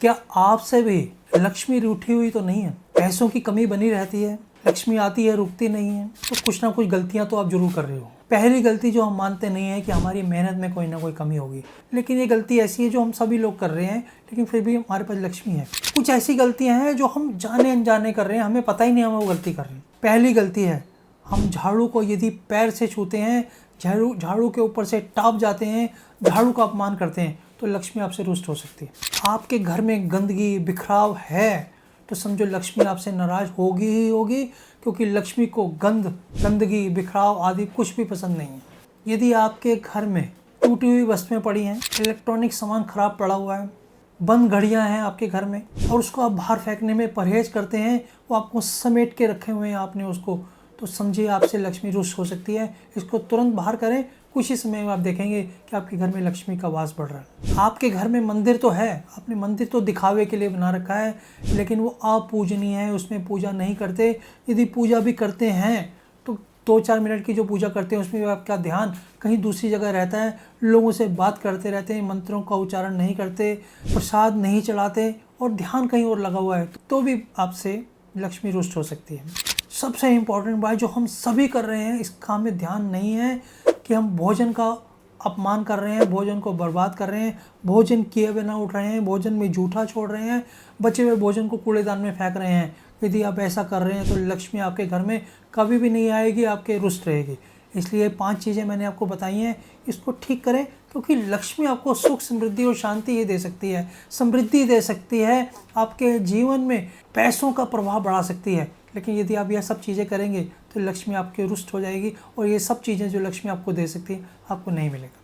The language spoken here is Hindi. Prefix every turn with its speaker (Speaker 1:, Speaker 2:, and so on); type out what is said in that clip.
Speaker 1: क्या आपसे भी लक्ष्मी रूठी हुई तो नहीं है? पैसों की कमी बनी रहती है, लक्ष्मी आती है रुकती नहीं है, तो कुछ ना कुछ गलतियां तो आप जरूर कर रहे हो। पहली गलती जो हम मानते नहीं है कि हमारी मेहनत में कोई ना कोई कमी होगी, लेकिन ये गलती ऐसी है जो हम सभी लोग कर रहे हैं, लेकिन फिर भी हमारे पास लक्ष्मी है। कुछ ऐसी गलतियां हैं जो हम जाने अनजाने कर रहे हैं, हमें पता ही नहीं हम वो गलती कर रहे हैं। पहली गलती है, हम झाड़ू को यदि पैर से छूते हैं, झाड़ू के ऊपर से टाप जाते हैं, झाड़ू का अपमान करते हैं, तो लक्ष्मी आपसे रुष्ट हो सकती है। आपके घर में गंदगी बिखराव है तो समझो लक्ष्मी आपसे नाराज होगी ही होगी, क्योंकि लक्ष्मी को गंदगी बिखराव आदि कुछ भी पसंद नहीं है। यदि आपके घर में टूटी हुई वस्तुएं पड़ी हैं, इलेक्ट्रॉनिक सामान खराब पड़ा हुआ है, बंद घड़ियां हैं आपके घर में और उसको आप बाहर फेंकने में परहेज करते हैं, वो आपको समेट के रखे हुए हैं आपने उसको, तो समझिए आपसे लक्ष्मी रुष्ट हो सकती है। इसको तुरंत बाहर करें, कुछ ही समय में आप देखेंगे कि आपके घर में लक्ष्मी का वास बढ़ रहा है। आपके घर में मंदिर तो है, आपने मंदिर तो दिखावे के लिए बना रखा है, लेकिन वो अपूजनीय है, उसमें पूजा नहीं करते। यदि पूजा भी करते हैं तो 2-4 मिनट की जो पूजा करते हैं उसमें आपका ध्यान कहीं दूसरी जगह रहता है, लोगों से बात करते रहते हैं, मंत्रों का उच्चारण नहीं करते, प्रसाद नहीं चढ़ाते और ध्यान कहीं और लगा हुआ है, तो भी आपसे लक्ष्मी रुष्ट हो सकती है। सबसे इम्पोर्टेंट बात जो हम सभी कर रहे हैं, इस काम में ध्यान नहीं है कि हम भोजन का अपमान कर रहे हैं, भोजन को बर्बाद कर रहे हैं, भोजन किए बिना उठ रहे हैं, भोजन में जूठा छोड़ रहे हैं, बचे हुए भोजन को कूड़ेदान में फेंक रहे हैं। यदि आप ऐसा कर रहे हैं तो लक्ष्मी आपके घर में कभी भी नहीं आएगी, आपके रुष्ट रहेगी। इसलिए 5 चीज़ें मैंने आपको बताई हैं, इसको ठीक करें, क्योंकि लक्ष्मी आपको सुख समृद्धि और शांति ही दे सकती है, समृद्धि दे सकती है, आपके जीवन में पैसों का प्रभाव बढ़ा सकती है। लेकिन यदि आप यह सब चीज़ें करेंगे तो लक्ष्मी आपके रुष्ट हो जाएगी और ये सब चीज़ें जो लक्ष्मी आपको दे सकती है आपको नहीं मिलेगा।